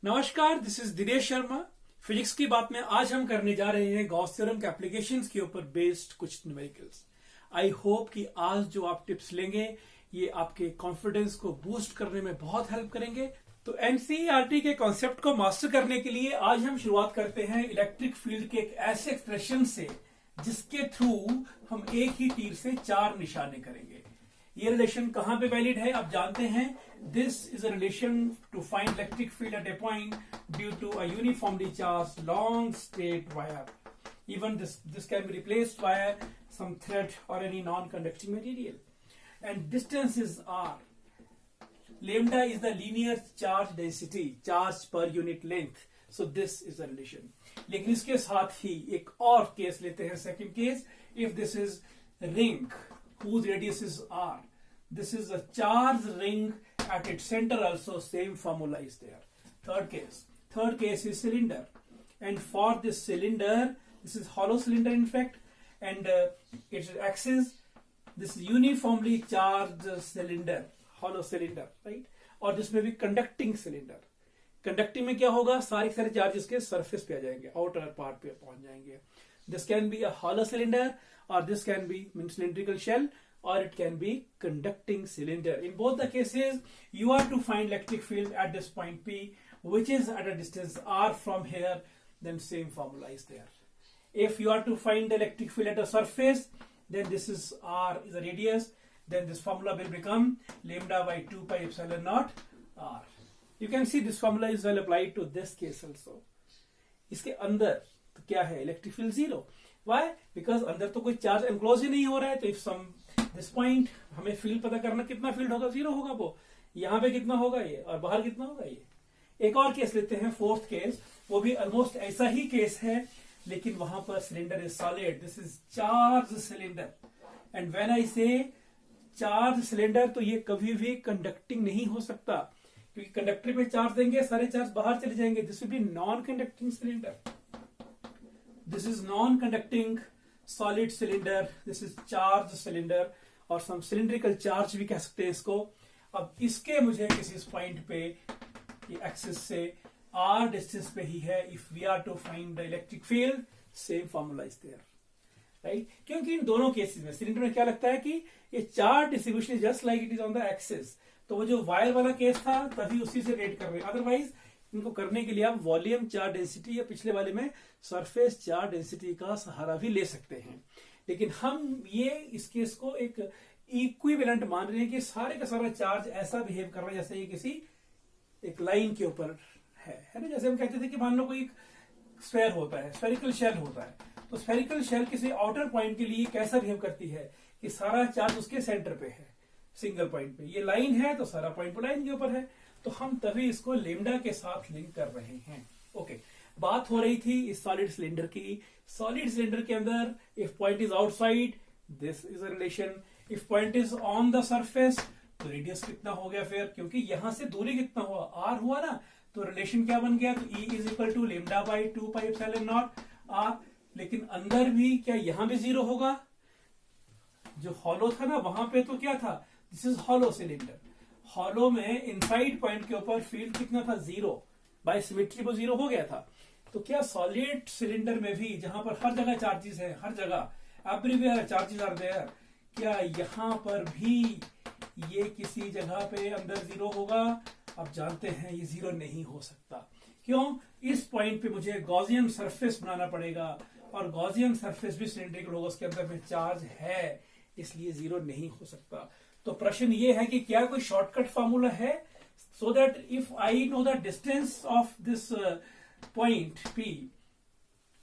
नमस्कार, this is Dinesh Sharma. Physics की बात में आज हम करने जा रहे हैं गॉस थ्योरम के एप्लीकेशंस के ऊपर बेस्ड कुछ न्यूमेरिकल्स। आई होप कि आज जो आप टिप्स लेंगे ये आपके कॉन्फिडेंस को बूस्ट करने में बहुत हेल्प करेंगे। तो एनसीईआरटी के कॉन्सेप्ट को मास्टर करने के लिए आज हम शुरुआत करते हैं इलेक्ट्रिक फील्ड के एक ऐसे एक्सप्रेशन से जिसके थ्रू हम एक ही तीर से चार निशाने करेंगे। ये रिलेशन कहां पे वैलिड है आप जानते हैं। This is a relation to find electric field at a point due to a uniformly charge long straight wire. Even this can be replaced by some thread और any non conducting material and distance is R. lambda is the linear charge density, charge per unit length. So this is the relation. लेकिन इसके साथ ही एक और case लेते हैं, second case. If this is ring whose radius is r, this is a charge ring at its center also, same formula is there. Third case is cylinder, and for this cylinder, this is hollow cylinder in fact, and its axis, this is uniformly charged cylinder, hollow cylinder, right? और जिसमें भी conducting cylinder. Conducting में क्या होगा, सारे charges के surface पे आ जाएंगे, आउटर पार्ट पे पहुंच जाएंगे। This can be a hollow cylinder or this can be cylindrical shell, or it can be conducting cylinder. In both the cases, you are to find electric field at this point P, which is at a distance r from here. Then same formula is there. If you are to find the electric field at a surface, then this is r is a radius. Then this formula will become lambda by 2 pi epsilon naught r. You can see this formula is well applied to this case also. इसके अंदर तो क्या है, electric field zero. Why? Because अंदर तो कोई charge enclose ही नहीं हो रहा है। तो इफ सम दिस पॉइंट, हमें फील्ड पता करना, कितना फील्ड होगा, जीरो होगा। वो यहाँ पे कितना होगा ये, और बाहर कितना होगा ये। एक और केस लेते हैं, फोर्थ केस। वो भी ऑलमोस्ट ऐसा ही केस है, लेकिन वहां पर cylinder is solid. This is charge cylinder, and when I से चार्ज सिलेंडर, तो ये कभी भी कंडक्टिंग नहीं हो सकता, क्योंकि कंडक्टर पे चार्ज देंगे, सारे चार्ज बाहर चले जाएंगे। This will be non conducting cylinder. This is non-conducting solid cylinder. This is charged cylinder, और some cylindrical charge भी कह सकते हैं इसको। अब इसके मुझे किसी पॉइंट पे एक्सिस से r डिस्टेंस पे ही है। If we are to find the electric field, same formula is there, right? क्योंकि इन दोनों केसेस में सिलेंडर में क्या लगता है कि ये charge distribution just like it is on the axis. तो वो जो वायर वाला केस था तभी उसी से रेट कर रहे हैं। अदरवाइज इनको करने के लिए आप वॉल्यूम चार्ज डेंसिटी या पिछले वाले में सरफेस चार्ज डेंसिटी का सहारा भी ले सकते हैं। लेकिन हम ये इस केस को एक इक्विवेलेंट मान रहे हैं कि सारे का सारा चार्ज ऐसा बिहेव कर रहा है जैसे ये किसी एक लाइन के ऊपर है ना। जैसे हम कहते थे कि मान लो कोई स्फेयर होता है, स्फेरिकल शेल होता है, तो स्फेरिकल शेल किसी आउटर पॉइंट के लिए कैसा बिहेव करती है कि सारा चार्ज उसके सेंटर पे है, सिंगल पॉइंट पे। ये लाइन है तो सारा पॉइंट लाइन के ऊपर है, तो हम तभी इसको लेमडा के साथ लिंक कर रहे हैं। ओके, बात हो रही थी इस सॉलिड सिलेंडर की। सॉलिड सिलेंडर के अंदर if point is outside, this is a relation. If point is on the surface, तो रेडियस कितना हो गया फिर, क्योंकि यहां से दूरी कितना हुआ, आर हुआ ना, तो रिलेशन क्या बन गया, तो E is equal to lambda by 2 pi epsilon naught r. लेकिन अंदर भी क्या यहां भी जीरो होगा, जो हॉलो था ना वहां पे तो क्या था, this is hollow cylinder. Hollow में इनसाइड पॉइंट के ऊपर फील्ड कितना था, जीरो। बाय सिमेट्री वो जीरो हो गया था। तो क्या सॉलिड सिलेंडर में भी, जहां पर हर जगह चार्जेस है, हर जगह एवरीवेयर चार्जेस आर देयर, क्या यहां पर भी ये किसी जगह पे अंदर जीरो होगा? आप जानते हैं ये जीरो नहीं हो सकता। क्यों? इस पॉइंट पे मुझे गॉसियन सरफेस बनाना पड़ेगा, और गॉसियन सरफेस भी सिलेंड्रिकल होगा, उसके अंदर में चार्ज है, इसलिए जीरो नहीं हो सकता। तो प्रश्न ये है कि क्या कोई शॉर्टकट फॉर्मूला है, so that if I know the distance of this point P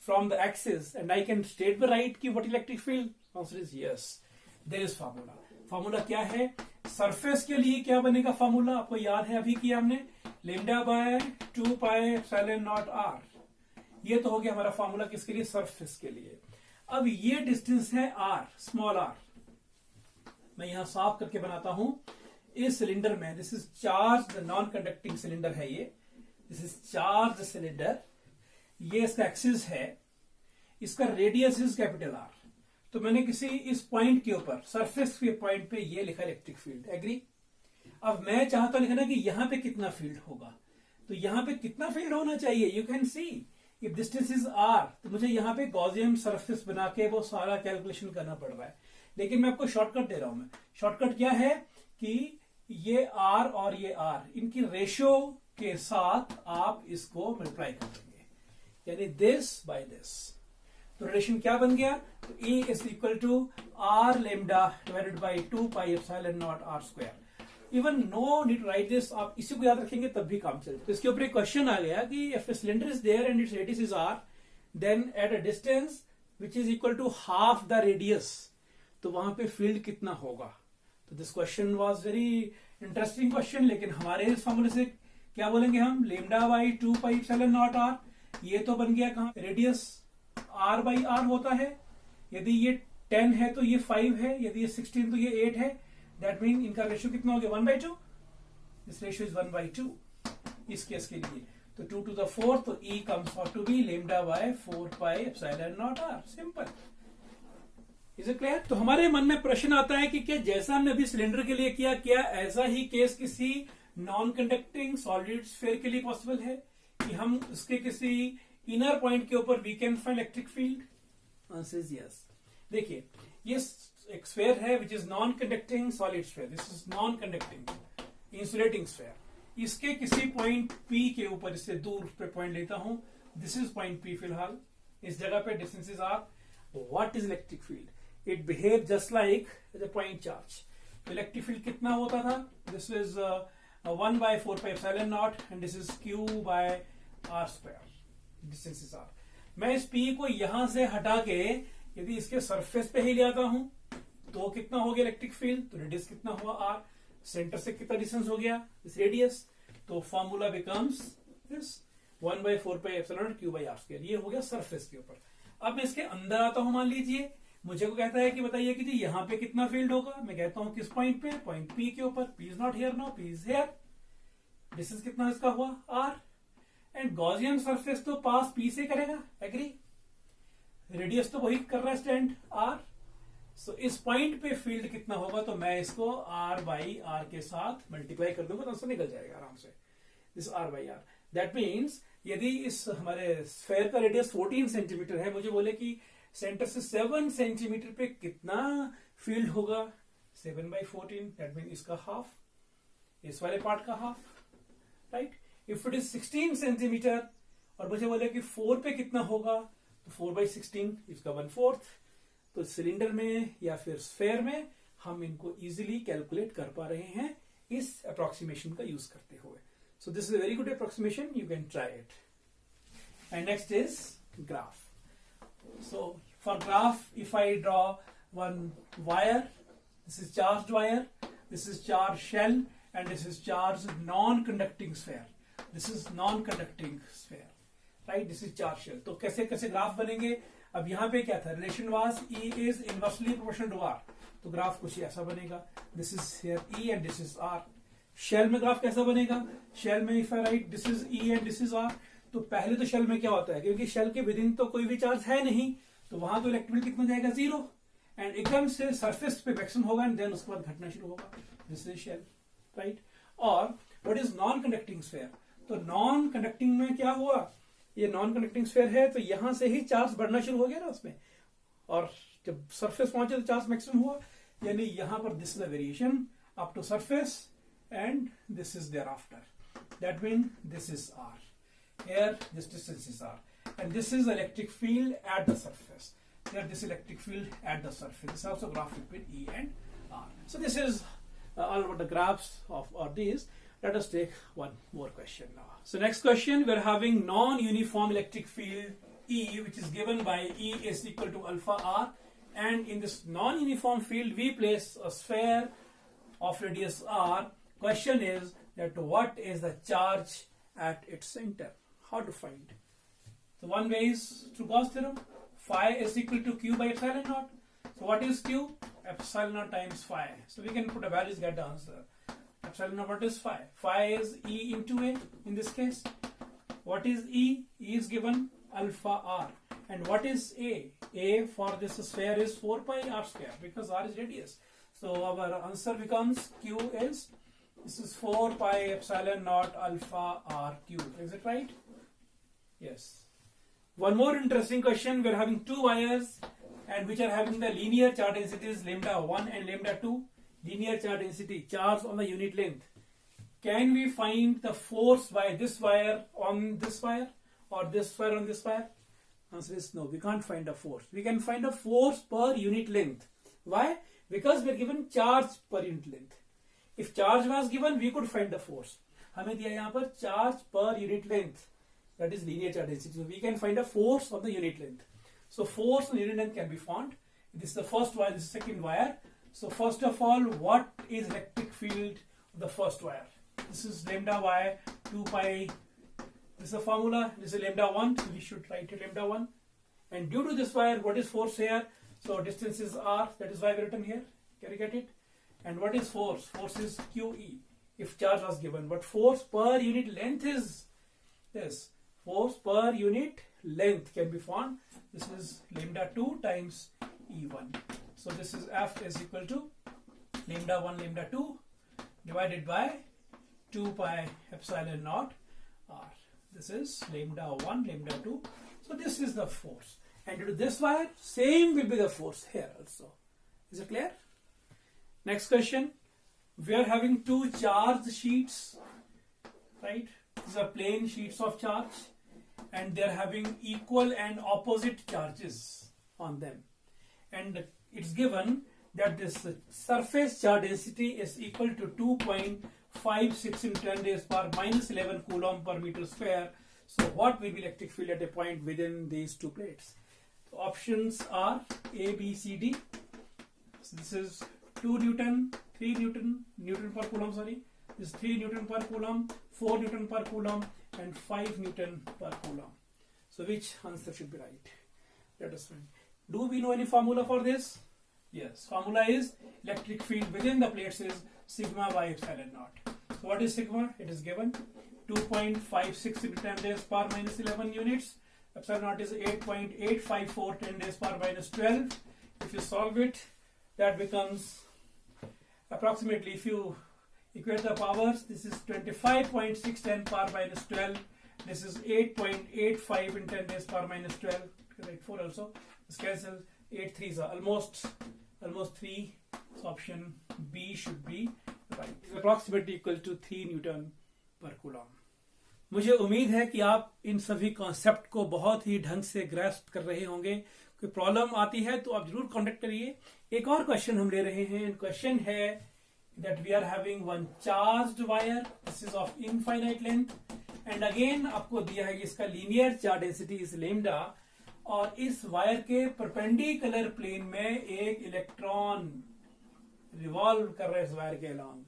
from the axis and I can state the right की what electric field? Answer is yes, there is formula. Formula क्या है? Surface के लिए क्या बनेगा formula, आपको याद है, अभी किया हमने, lambda by 2 pi epsilon naught r. ये तो हो गया हमारा फॉर्मूला किसके लिए, सरफेस के लिए। अब ये डिस्टेंस है r, स्मॉल r। मैं यहां साफ करके बनाता हूं। इस सिलेंडर में, this is charge non conducting cylinder है ये, दिस इज चार्ज सिलेंडर। ये इसका एक्सिस है, इसका रेडियस इज कैपिटल आर। तो मैंने किसी इस पॉइंट के ऊपर, सरफेस के पॉइंट पे ये लिखा इलेक्ट्रिक फील्ड, एग्री। अब मैं चाहता हूं लिखना कि यहां पे कितना फील्ड होगा, तो यहाँ पे कितना फील्ड होना चाहिए? You can see if distance is r, तो मुझे यहाँ पे गॉसियन सरफेस बना के वो सारा कैलकुलेशन करना पड़ रहा है। लेकिन मैं आपको शॉर्टकट दे रहा हूं। मैं शॉर्टकट क्या है कि ये r और ये r, इनकी रेशियो के साथ आप इसको मल्टीप्लाई कर देंगे, यानी दिस बाय दिस। तो रिलेशन क्या बन गया? तो E is equal to r lambda divided by 2 pi epsilon naught r square. Even no need to write this, आप इसी को याद रखेंगे तब भी काम चलेगा। तो इसके ऊपर एक क्वेश्चन आ गया कि if cylinder is there and its radius is r, then at a distance which is equal to half the radius, तो वहां पे फील्ड कितना होगा? तो this question was very interesting question. लेकिन हमारे इस फॉर्मूले से क्या बोलेंगे हम? Lambda by 2 pi epsilon naught r, ये तो बन गया कहां? रेडियस r बाई r होता है। यदि ये 10 है तो ये 5 है, यदि ये 16 तो ये 8 है। दैट मीन इनका रेशियो कितना हो गया? 1/2। दिस रेशियो इज 1/2 इस केस के लिए। तो 2 to the 4, तो E comes out to be lambda by 4 pi epsilon naught r। Simple. Is it clear? तो हमारे मन में प्रश्न आता है कि क्या जैसा हमने अभी सिलेंडर के लिए किया, क्या ऐसा ही केस किसी नॉन कंडक्टिंग सॉलिड स्फीयर के लिए पॉसिबल है कि हम उसके किसी इनर पॉइंट के ऊपर we can find electric field? Answer is yes. देखिए, ये एक स्फीयर है which is non conducting solid sphere. This is non conducting insulating sphere. इसके किसी पॉइंट P के ऊपर, इससे दूर पे पॉइंट लेता हूं, दिस इज पॉइंट P फिलहाल, इस जगह पे distance is r। What is electric field? It behave just like the point charge. तो इलेक्ट्रिक फील्ड कितना होता था? This is 1/4 pi epsilon naught and this is Q by r square. Distance is r। मैं इस P को यहां से हटा के यदि इसके सरफेस पे ही ले आता हूं तो कितना हो गया इलेक्ट्रिक फील्ड? तो रेडियस कितना हुआ? r। सेंटर से कितना डिस्टेंस हो गया? This radius. तो formula becomes this 1/4 pi epsilon Q by r square. ये हो गया सरफेस के ऊपर। अब मैं इसके अंदर आता हूं। मान लीजिए मुझे को कहता है कि बताइए कि जी यहाँ पे कितना फील्ड होगा? मैं कहता हूं किस पॉइंट पे? पॉइंट P के ऊपर। P is not here now, P is here. Distance कितना इसका हुआ? r। एंड गॉसियन सरफेस तो पास P से करेगा, एग्री। रेडियस तो वही कर रहा है स्टैंड r। सो इस पॉइंट पे फील्ड कितना होगा? तो मैं इसको r बाई r के साथ मल्टीप्लाई कर दूंगा तो आंसर निकल जाएगा आराम से। This r by r। That means यदि इस हमारे स्फीयर का रेडियस 14 सेंटीमीटर है, मुझे बोले कि सेंटर से 7 सेंटीमीटर पे कितना फील्ड होगा? 7/14। दैट मीन इसका हाफ, इस वाले पार्ट का half, right. If it is 16 centimetre और मुझे बोले कि 4 पे कितना होगा? तो 4/16, इसका 1/4। तो सिलेंडर में या फिर स्फीयर में हम इनको इजीली कैलकुलेट कर पा रहे हैं इस अप्रोक्सीमेशन का यूज करते हुए। So this is a very good approximation, you can try it. And next is graph. So for graph, if I draw one wire, this is charged wire, this is charged shell, and this is charged non-conducting sphere. This is non-conducting sphere, right? This is charged shell. तो कैसे कैसे graph बनेंगे? अब यहाँ पे क्या था? Relation was E is inversely proportional to R. तो ग्राफ कुछ ऐसा बनेगा। This is here E and this is R. Shell में ग्राफ कैसा बनेगा? शेल में if I write this is E and this is R, तो पहले तो शेल में क्या होता है? क्योंकि शेल के विद इन तो कोई भी चार्ज है नहीं, तो वहां तो इलेक्ट्रिक फील्ड कितना जाएगा? 0। एंड एकदम से सरफेस पे मैक्सिमम होगा एंड देन उसके बाद घटना शुरू होगा। This is shell, right. और what is non conducting sphere? तो नॉन कंडक्टिंग में क्या हुआ? ये नॉन कंडक्टिंग स्फीयर है तो यहां से ही चार्ज बढ़ना शुरू हो गया ना उसमें, और जब सरफेस पहुंचे तो चार्ज मैक्सिमम हुआ, यानी यहां पर this is the variation up to surface and this is thereafter. That mean this is r। Here this distance is r, and this is electric field at the surface. Here this electric field at the surface. This is also graph between E and R. So this is all about the graphs of these. Let us take one more question now. So next question, we are having non-uniform electric field E, which is given by E is equal to alpha r, and in this non-uniform field we place a sphere of radius r. Question is that what is the charge at its center? How to find? So one way is through Gauss theorem. Phi is equal to Q by epsilon naught. So what is Q? Epsilon naught times phi. So we can put a values, get the answer. Epsilon naught, what is phi? Phi is E into A in this case. What is E? E is given alpha r. And what is A? A for this sphere is 4 pi r square because r is radius. So our answer becomes Q is This is 4 pi epsilon naught alpha r cube. Is it right? Yes. One more interesting question. We are having two wires and which are having the linear charge densities lambda 1 and lambda 2. Linear charge density, charge on the unit length. Can we find the force by this wire on this wire or this wire on this wire? Answer is no. We can't find a force. We can find a force per unit length. Why? Because we are given charge per unit length. If charge was given, we could find the force. हमें दिया यहाँ पर charge per unit length. That is linear charge density. So we can find a force on the unit length. So force on unit length can be found. This is the first wire. This is the second wire. So first of all, what is electric field of the first wire? This is lambda y 2 pi. This is the formula. This is lambda 1. So we should write it lambda 1. And due to this wire, what is force here? So distance is r. That is why we written here. Can you get it? And what is force? Force is QE if charge was given. But force per unit length is this. Force per unit length can be found. This is lambda 2 times E1. So this is F is equal to lambda 1 lambda 2 divided by 2 pi epsilon naught r. This is lambda 1 lambda 2. So this is the force. And due to this wire, same will be the force here also. Is it clear? Next question. We are having two charge sheets, right? These are plain sheets of charge and they are having equal and opposite charges on them. And it's given that this surface charge density is equal to 2.56 into 10 raised power minus 11 coulomb per meter square. So what will be electric field at a point within these two plates? The options are A, B, C, D. So this is 2 Newton, 3 Newton per coulomb, sorry. This is 3 Newton per coulomb, 4 Newton per coulomb, and 5 Newton per coulomb. So which answer should be right? Let us find. Do we know any formula for this? Yes. Formula is electric field within the plates is sigma by epsilon naught. So what is sigma? It is given 2.56 into 10 raised power minus 11 units. Epsilon naught is 8.854 10 raised power minus 12. If you solve it, that becomes approximately, if you equate the powers, this is 25.6 10 power minus 12. This is 8.85 in 10 raised power minus 12. Correct 4 also. This cancels. 8 3s are almost 3. So option B should be right. It's approximately equal to 3 Newton per coulomb. मुझे उम्मीद है कि आप इन सभी concept को बहुत ही ढंग से ग्रैस्प कर रहे होंगे. कोई प्रॉब्लम आती है तो आप जरूर कांटेक्ट करिए. एक और क्वेश्चन हम ले रहे हैं. क्वेश्चन है that we are having one charged wire. This is of infinite length. And again आपको दिया है कि इसका linear charge density is lambda और इस वायर के परपेंडिकुलर प्लेन में एक इलेक्ट्रॉन रिवॉल्व कर रहा है इस वायर के अलॉन्ग.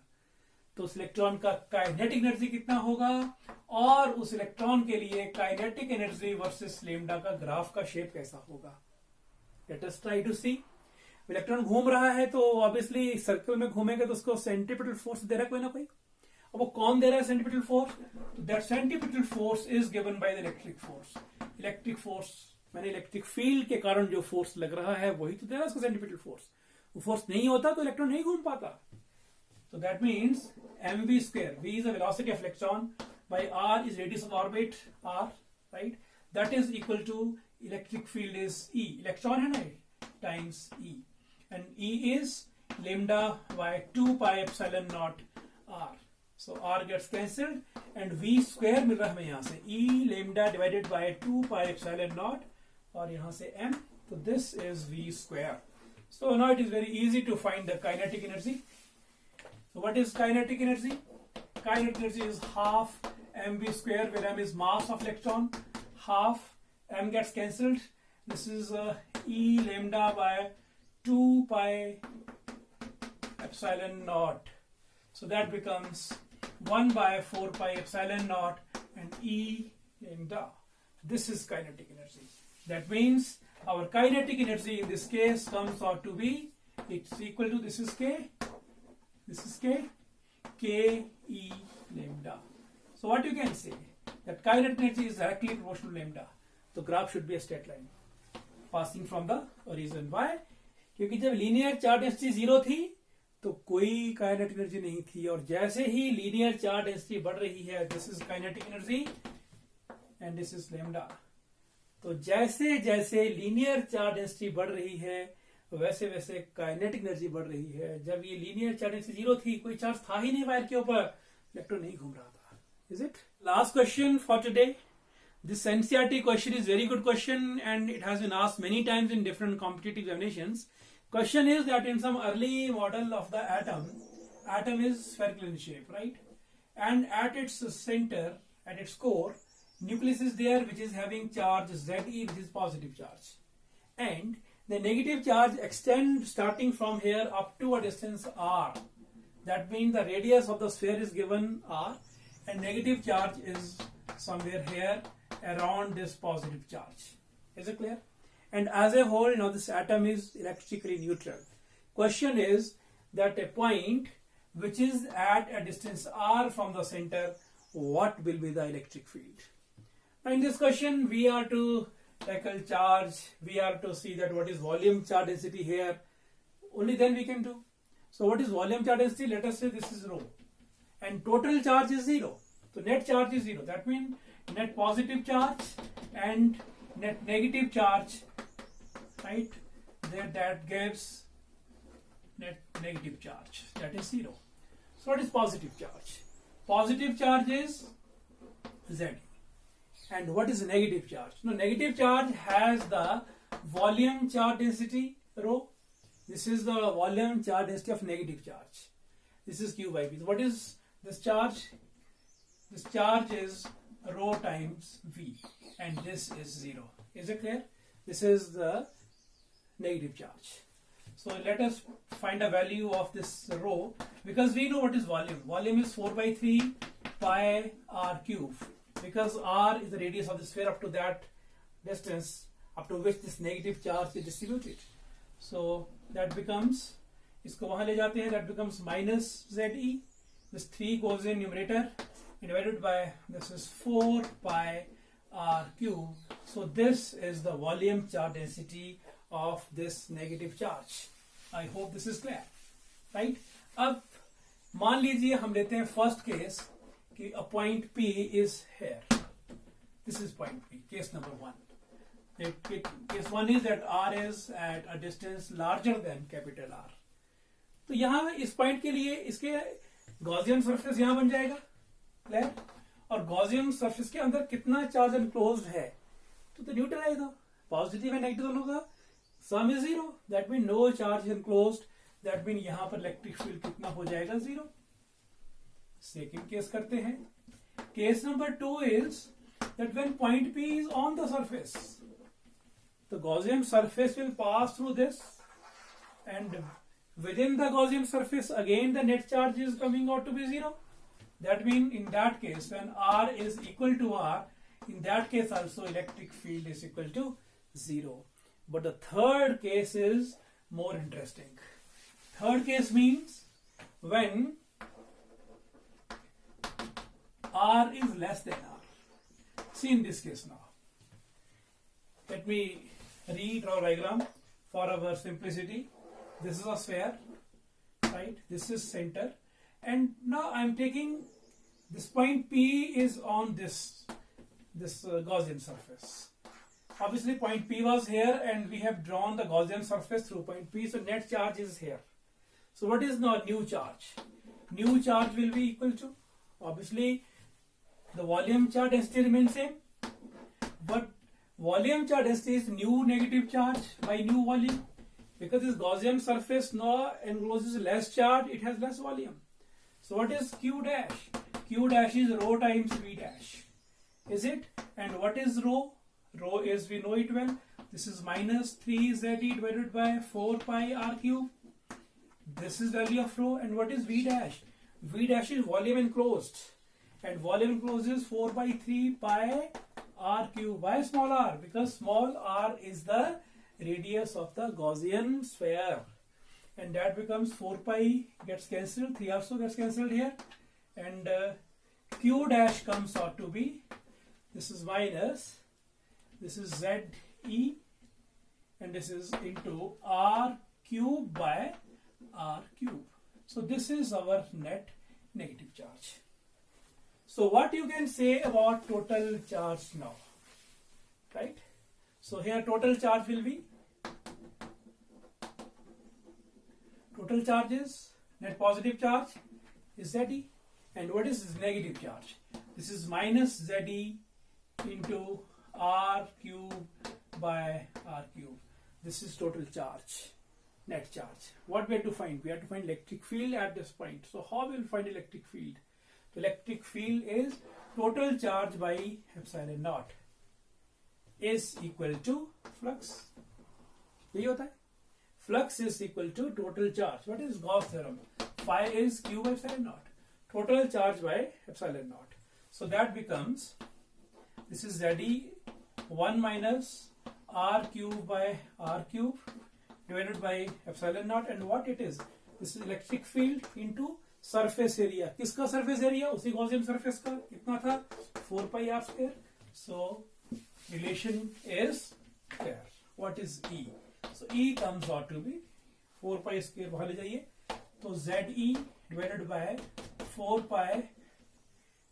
तो उस इलेक्ट्रॉन का काइनेटिक एनर्जी कितना होगा और उस इलेक्ट्रॉन के लिए काइनेटिक एनर्जी वर्सेस लैम्डा का ग्राफ का शेप कैसा होगा. Let us try to see. Electron घूम रहा है तो ऑब्वियसली सर्कल में घूमेगा तो उसको सेंट्रीपिटल फोर्स दे रहा है कोई ना कोई. अब वो कौन दे रहा है centripetal force? That centripetal force is given by the electric force. Electric force मैंने इलेक्ट्रिक फील्ड के कारण जो फोर्स लग रहा है वही तो दे रहा है उसको सेंट्रीपिटल फोर्स. वो फोर्स नहीं होता तो इलेक्ट्रॉन नहीं घूम पाता. So that means mv square. V is the velocity of electron by r is radius of orbit r, right? That is equal to electric field is E. Electron है ना times E, and E is lambda by 2 pi epsilon naught r. So r gets cancelled and V square मिल रहा है हमें यहाँ से E lambda divided by 2 pi epsilon naught और यहाँ से m. So this is V square. So now it is very easy to find the kinetic energy. So what is kinetic energy? Kinetic energy is half mv square, where m is mass of electron. Half m gets cancelled. This is E lambda by 2 pi epsilon naught. So that becomes 1 by 4 pi epsilon naught and E lambda. This is kinetic energy. That means our kinetic energy in this case comes out to be, it's equal to, this is K. This is K, K E lambda. So what you can say that kinetic energy is directly proportional to lambda. The graph should be a straight line passing from the origin. Why? क्योंकि जब linear charge density 0 थी तो कोई kinetic energy नहीं थी, और जैसे ही linear charge density बढ़ रही है, this is kinetic energy and this is lambda. तो जैसे जैसे लीनियर चार्ज डेंसिटी बढ़ रही है वैसे वैसे काइनेटिक एनर्जी बढ़ रही है। जब ये लीनियर चार्ज डेंसिटी 0 थी, कोई चार्ज था ही नहीं वायर के ऊपर, इलेक्ट्रॉन नहीं घूम रहा था। Is it? Last question for today. This NCERT question is very good question and it has been asked many times in different competitive examinations. Question is that in some early model of the atom is spherical in shape, right? And at its center, at its core, nucleus is there which is having charge Ze, which is positive charge. And the negative charge extends starting from here up to a distance r. That means the radius of the sphere is given r and negative charge is somewhere here around this positive charge. Is it clear? And as a whole, this atom is electrically neutral. Question is that a point which is at a distance r from the center, what will be the electric field? Now in this question, we are to tackle charge. We are to see that what is volume charge density here. Only then we can do. So what is volume charge density? Let us say this is rho. And total charge is 0. So net charge is 0. That means net positive charge and net negative charge, right? That gives net negative charge. That is 0. So what is positive charge? Positive charge is Z. And what is negative charge? No, negative charge has the volume charge density rho. This is the volume charge density of negative charge. This is Q by V. What is this charge? This charge is rho times V, and this is 0. Is it clear? This is the negative charge. So let us find a value of this rho, because we know what is volume. Volume is 4 by 3 pi r cube, because r is the radius of the sphere up to that distance up to which this negative charge is distributed. So that becomes, इसको वहां ले जाते हैं, that becomes minus Ze. This 3 goes in numerator, divided by this is 4 pi r cube. So this is the volume charge density of this negative charge. I hope this is clear, right? अब मान लीजिए हम लेते हैं first case कि a point P is here. This is point P, case number 1. Case 1 is that r is at a distance larger than capital R. तो यहां इस पॉइंट के लिए इसके गॉसियन सरफेस यहां बन जाएगा, क्लियर? और गॉसियन सरफेस के अंदर कितना चार्ज एनक्लोज्ड है, तो न्यूट्रल आएगा, पॉजिटिव एंड नेगेटिव दोनों का sum is 0. That mean no charge enclosed. That mean यहां पर इलेक्ट्रिक फील्ड कितना हो जाएगा, 0. सेकेंड केस करते हैं. Case number 2 is that when point P is on the surface, the Gaussian surface will pass through this, and within the Gaussian surface again the net charge is coming out to be 0. That means in that case, when r is equal to r, in that case also electric field is equal to 0. But the third case is more interesting. Third case means when r is less than r. See in this case now. Let me redraw a diagram for our simplicity. This is a sphere, right? This is center. And now I am taking this point P is on this Gaussian surface. Obviously point P was here and we have drawn the Gaussian surface through point P, so net charge is here. So what is now new charge? New charge will be equal to, obviously the volume charge density remains same, but volume charge density is new negative charge by new volume, because this Gaussian surface now encloses less charge, it has less volume. So what is Q dash? Q dash is rho times V dash. Is it? And what is rho? Rho is, we know it well. This is minus 3Ze divided by 4 pi r cube. This is value of rho. And what is V dash? V dash is volume enclosed. And volume enclosed is 4 by 3 pi r cube. Why small r? Because small r is the radius of the Gaussian sphere. And that becomes 4 pi gets cancelled, 3 also gets cancelled here, and Q dash comes out to be, this is minus, this is Ze, and this is into r cube by r cube. So this is our net negative charge. So what you can say about total charge now, right? So here total charge will be, total charge is net positive charge is ZE, and what is this negative charge? This is minus ZE into R cube by R cube. This is total charge, net charge. What we have to find? We have to find electric field at this point. So how we will find electric field? The electric field is total charge by epsilon naught is equal to flux. यही होता है. Flux is equal to total charge. What is Gauss theorem? Phi is q by epsilon naught. Total charge by epsilon naught. So that becomes, this is ZE 1 minus R cube by R cube divided by epsilon naught, and what it is? This is electric field into surface area. किसका surface area? उसी Gaussian surface का कितना था? 4 pi r square. So relation is there. What is E? So E comes out to be 4 pi square. बाहर ले जाइए. तो ZE divided by 4 pi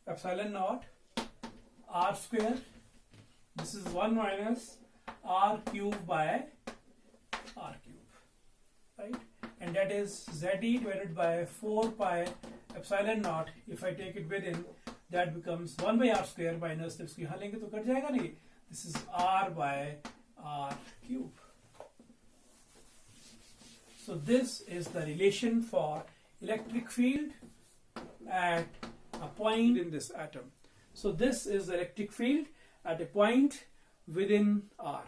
epsilon naught r square. This is 1 minus r cube by r cube, right? And that is ZE divided by 4 pi epsilon naught. If I take it within, that becomes 1 by r square minus, जब इसको यहाँ लेंगे तो cut जाएगा नहीं. This is r by r cube. So this is the relation for electric field at a point in this atom. So this is the electric field at a point within R.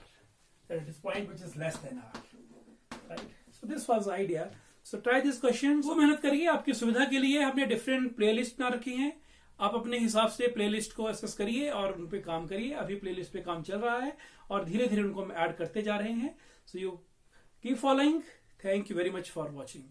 That is point which is less than R. Right? So this was the idea. So try these questions. वो मेहनत करिए. आपकी सुविधा के लिए हमने different playlist बना रखी हैं. आप अपने हिसाब से प्लेलिस्ट को एक्सेस करिए और उन पे काम करिए. अभी प्लेलिस्ट पे काम चल रहा है और धीरे धीरे उनको हम ऐड करते जा रहे हैं. So you keep following. Thank you very much for watching.